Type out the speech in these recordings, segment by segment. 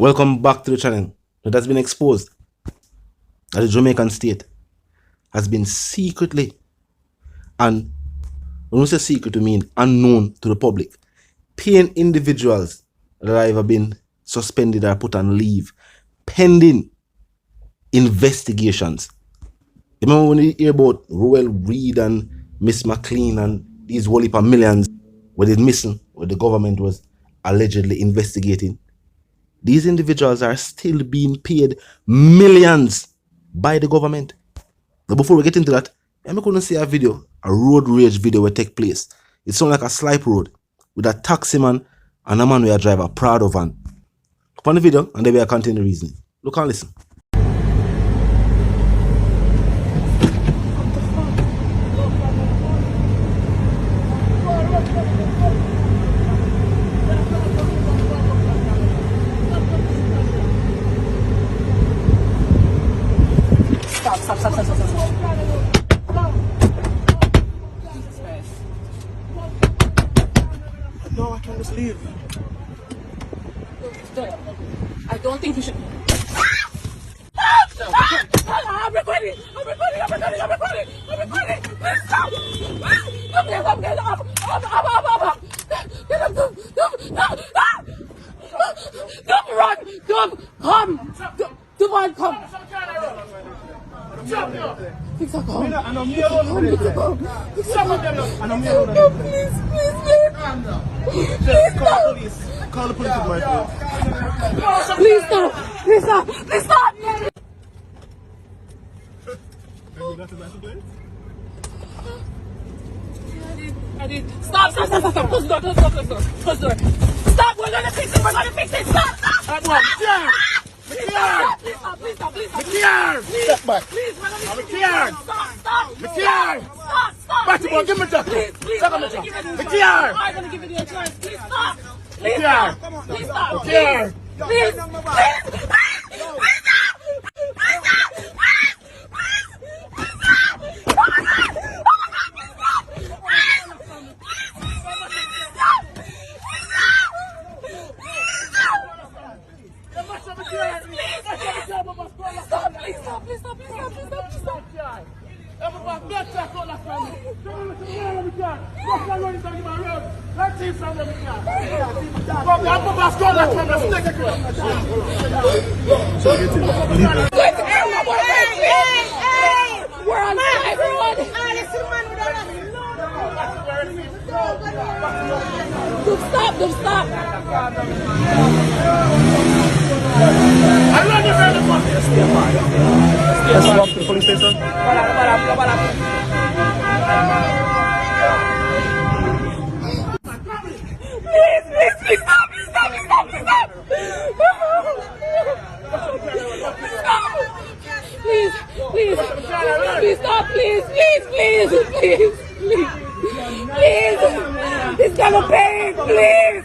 Welcome back to the channel. It has been exposed that the Jamaican state has been secretly, and when we say secret, we mean unknown to the public, paying individuals that have either been suspended or put on leave pending investigations. Remember when you hear about Royal Reed and Miss McLean and these whole heap of millions where they're missing, where the government was allegedly investigating? These individuals are still being paid millions by the government. Now before we get into that, I'm going to see a video, a road rage video will take place. It sounds like a slipe road with a taxi man and a man where drive a Prado van. Look on the video and then we will continue the reasoning. Look and listen. Stop. Jesus Christ. No, I can't just leave. I don't think you should. I'm recording. Please stop. Come get up. Get up. Don't run. Don't come. Don't come. Fix a come. Please. Call the police with my phone. Please stop. I did. Stop. Close the door. Stop. We're gonna fix it. Stop. Please stop. Step back. Please, McLean. Stop. Stop. Back to one, give me that. Please. Second, I'm gonna give it to you. McLean. I'm gonna give it to you a chance. Please stop. Please stop. McLean. Please. We're on everyone. Don't stop. Let's walk to the police station. Please stop. Please stop. Please. It's gonna pay, please.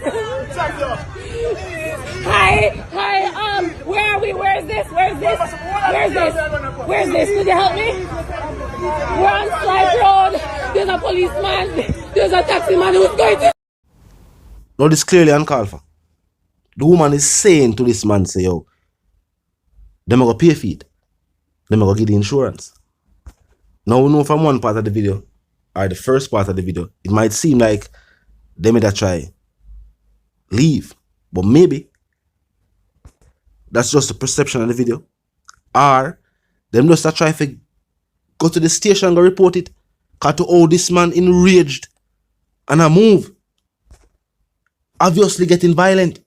Hi, where are we? Where's this? Could you help me? We're on Slide Road. There's a policeman. There's a taxi man who's going to... Now this clearly uncalled for. The woman is saying to this man, say, yo, them are going to pay for it. Them are going to give the insurance. Now we know from one part of the video, or the first part of the video, it might seem like they made a try leave. But maybe that's just a perception of the video. Or them just a try to go to the station and go report it. Because to all this man enraged and a move. Obviously getting violent.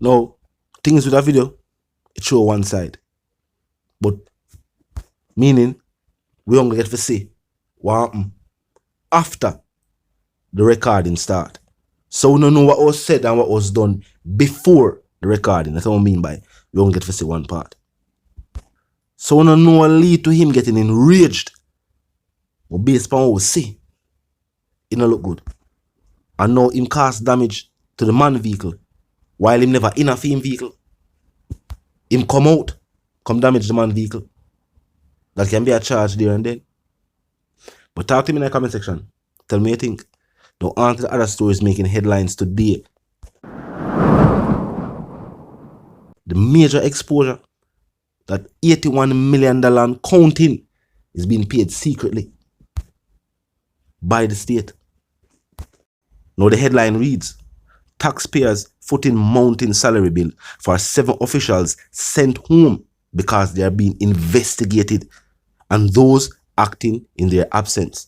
Now, things with that video, it show one side. But meaning we only get to see what happened after the recording start. So we don't know what was said and what was done before the recording. That's what I mean by we only get to see one part. So we don't know what lead to him getting enraged. But based upon what we see, it don't look good. And now him cause damage to the man vehicle while him never in a him vehicle. Him come damage the man vehicle. That can be a charge there and then. But talk to me in the comment section. Tell me what you think. Now on to the other stories making headlines today. the major exposure, that $81 million and counting is being paid secretly by the state. Now the headline reads, taxpayers footing mounting salary bill for 7 officials sent home because they are being investigated and those acting in their absence.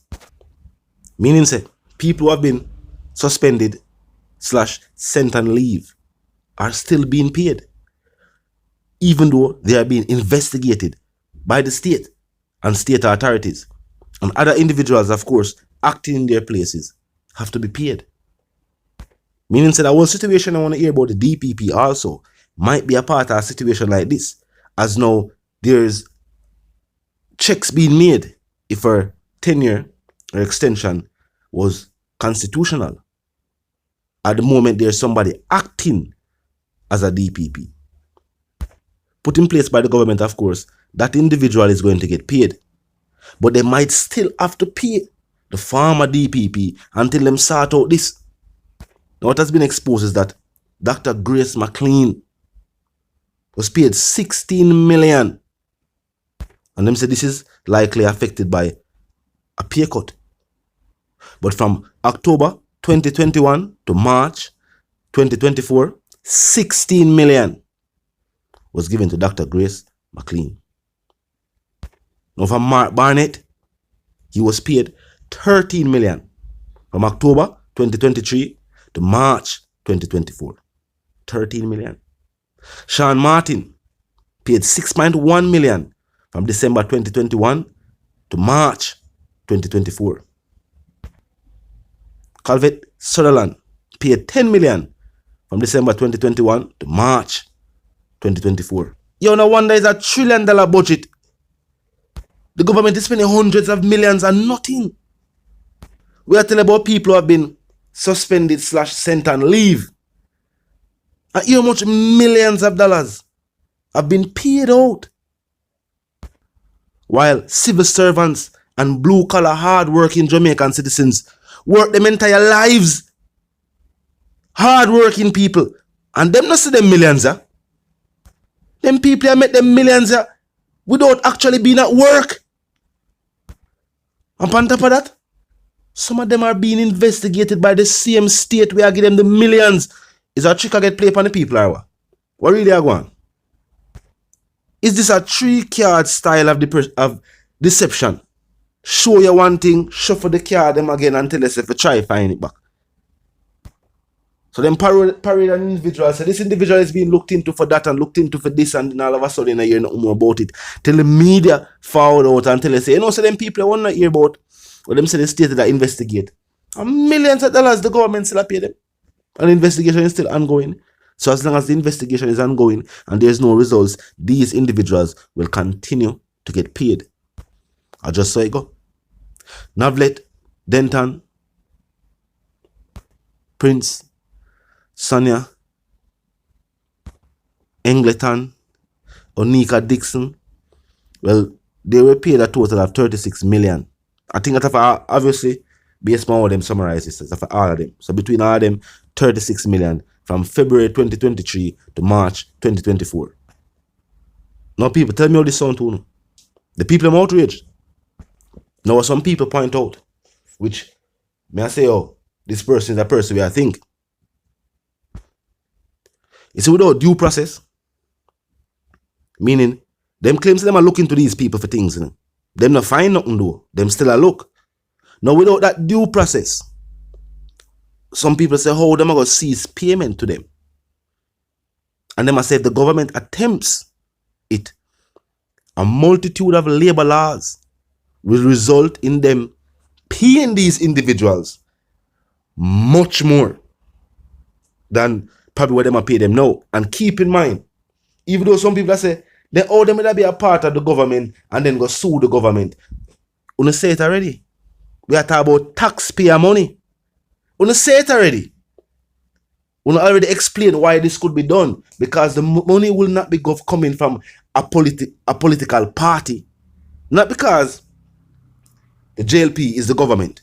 Meaning say, people who have been suspended / sent on leave are still being paid, even though they are being investigated by the state and state authorities. And other individuals, of course, acting in their places have to be paid. Meaning that whole situation I want to hear about the DPP also might be a part of a situation like this, as now there's checks being made if her tenure or extension was constitutional. At the moment, there's somebody acting as a DPP. Put in place by the government, of course, that individual is going to get paid. But they might still have to pay the former DPP until them sort out this. Now, what has been exposed is that Dr. Grace McLean was paid $16 million. And them say this is likely affected by a pay cut. But from October 2021 to March 2024, $16 million was given to Dr. Grace McLean. Now from Mark Barnett, he was paid $13 million from October 2023 to March 2024. $13 million. Sean Martin paid $6.1 million from December 2021 to March 2024. Calvert Sutherland paid $10 million from December 2021 to March 2024. You no wonder it's $1 trillion budget. The government is spending hundreds of millions and nothing. We are telling about people who have been suspended / sent on leave. And how much millions of dollars have been paid out. While civil servants and blue-collar, hard-working Jamaican citizens work them entire lives. Hard-working people. And them not see them millions, Them people have made them millions, without actually being at work. And on top of that, some of them are being investigated by the same state where I give them the millions. Is a trick I get played upon the people or what? What really are going? Is this a 3-card style of deception? Show you one thing, shuffle the card them again and tell us if you try to find it back. So then parade an individual, say this individual is being looked into for that and looked into for this, and then all of a sudden you hear nothing more about it. Till the media forward out and tell us, say, so them people I want to hear about, or them say the state that investigate. And millions of dollars the government still pay them. And the investigation is still ongoing. So as long as the investigation is ongoing and there's no results, these individuals will continue to get paid. I just saw it go. Navlet, Denton, Prince, Sonia, Engleton, Onika Dixon, well, they were paid a total of $36 million. I think that obviously, based on all of them summarizes, it's for all of them. So between all of them, $36 million from February 2023 to March 2024. Now people, tell me how this sound to you. The people are outraged. Now some people point out, which may I say, this person is a person where I think. It's without due process. Meaning, them claims them are looking to these people for things. Them not find nothing though. Them still a look. Now without that due process, some people say, how them are going to cease payment to them. And them say if the government attempts it, a multitude of labor laws will result in them paying these individuals much more than probably what them are pay them now. And keep in mind, even though some people say they owe them to be a part of the government and then go sue the government. You say it already. We are talking about taxpayer money. You say it already. We already explained why this could be done. Because the money will not be coming from a political party. Not because the JLP is the government.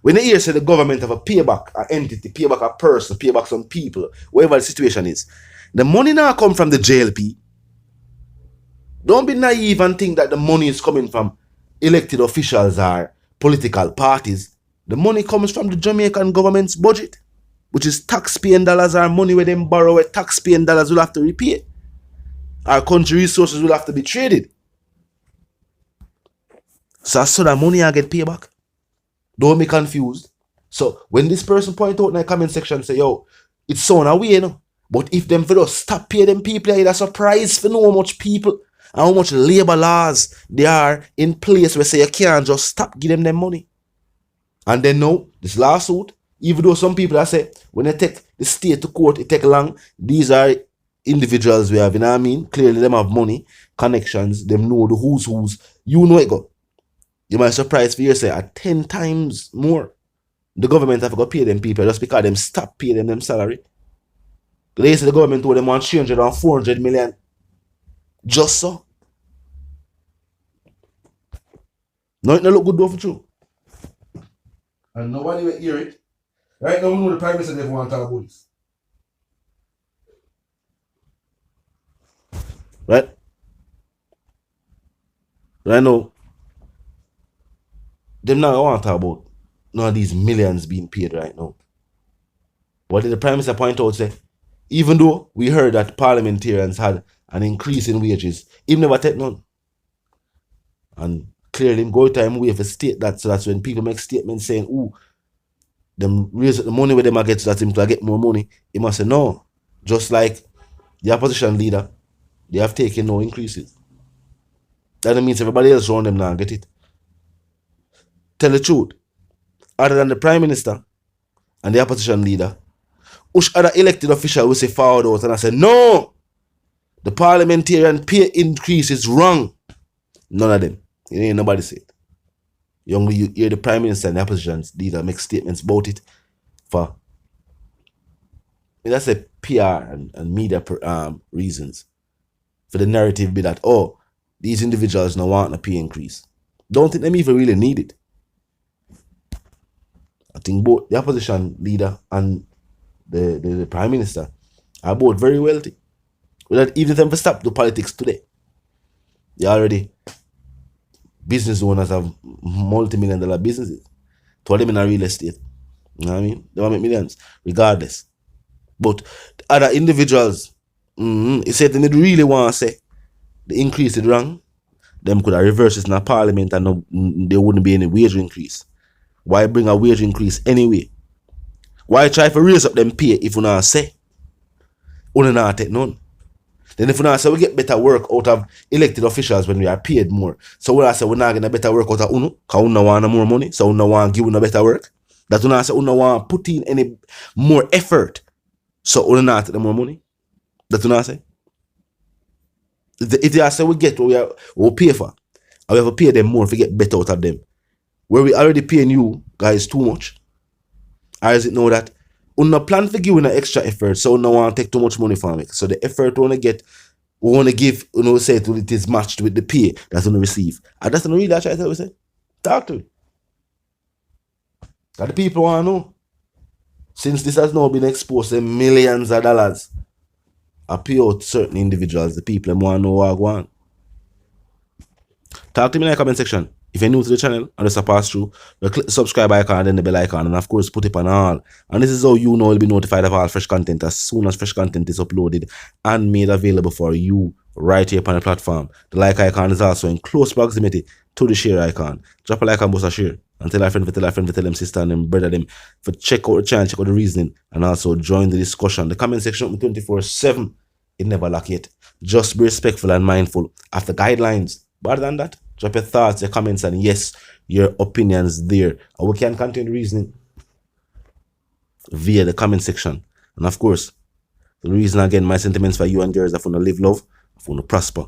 When you hear say the government have a payback, an entity, payback a person, payback some people, whatever the situation is, The money now come from the JLP. Don't be naive and think that the money is coming from elected officials or political parties. The money comes from the Jamaican government's budget, which is taxpaying dollars or money where them borrow, where taxpaying dollars will have to repay. Our country resources will have to be traded. So that money I get paid back. Don't be confused. So when this person point out in the comment section, say, yo, it's so away, you know. But if them for us stop paying them people, it's a surprise for know how much people and how much labor laws they are in place where say you can't just stop giving them money. And then now, this lawsuit, even though some people are say, when they take the state to court, it take long, these are individuals we have, you know what I mean? Clearly them have money, connections, them know the who's, you know it go. You might surprise for yourself at 10 times more. The government have got to pay them people just because them stop paying them salary. They say the government told them 300 and 400 million. Just so. No, it don't look good though for true. And nobody will hear it. Right now we know the Prime Minister never want to talk about this. Right? Right now, them now want to talk about none of these millions being paid right now. What did the Prime Minister point out? Say, even though we heard that parliamentarians had an increase in wages, he never take none. And clearly, go time way for state that, so that's when people make statements saying, ooh, them raise the money where they get so that him to get more money. He must say no. Just like the opposition leader, they have taken no increases. That means everybody else around them now get it. Tell the truth. Other than the Prime Minister and the opposition leader, which other elected official will say forward out and I say, no, the parliamentarian pay increase is wrong. None of them. You ain't nobody say it. You hear the Prime Minister and the opposition leader make statements about it for, that's a PR and media reasons. For the narrative be that, oh, these individuals don't want a pay increase. Don't think them even really need it. I think both the opposition leader and the Prime Minister are both very wealthy. Without even them to stop the politics today. They already business owners have multi-million-dollar businesses. To them in a real estate. You know what I mean? They want to make millions, regardless. But other individuals, he said they really want to say the increase is wrong. Them could have reversed it in a parliament and no, there wouldn't be any wage increase. Why bring a wage increase anyway? Why try to raise up them pay if you not say? You not take none. Then if you not say we get better work out of elected officials when we are paid more. So when I say we're not getting better work out of UNO, because UNO want more money, so UNO want give UNO better work. That when I say UNO want put in any more effort, so UNO not take more money. That's what I say. If they say we get what we'll pay for, and we have to pay them more if we get better out of them. Where we already paying you guys too much. Or is it know that we no plan to give an extra effort, so we no want to take too much money from it. So the effort we want to give, say it is matched with the pay that's going to receive. And that's not really that I tell you, say. Talk to me. That the people want to know. Since this has now been exposed to millions of dollars, I pay out certain individuals, the people want to know what I want. Talk to me in the comment section. If you're new to the channel and just a pass through, click the subscribe icon and then the bell icon, and of course put it on all. And this is how you know you'll be notified of all fresh content as soon as fresh content is uploaded and made available for you right here on the platform. The like icon is also in close proximity to the share icon. Drop a like and boost a share. And tell a friend, tell them sister and them brother them for check out the channel, check out the reasoning, and also join the discussion. The comment section open 24/7. It never lack it. Just be respectful and mindful of the guidelines. But other than that, drop your thoughts, your comments, and yes, your opinions there. And we can continue reasoning via the comment section. And of course, the reason again, my sentiments for you and girls, if you want to live love, if you want to prosper,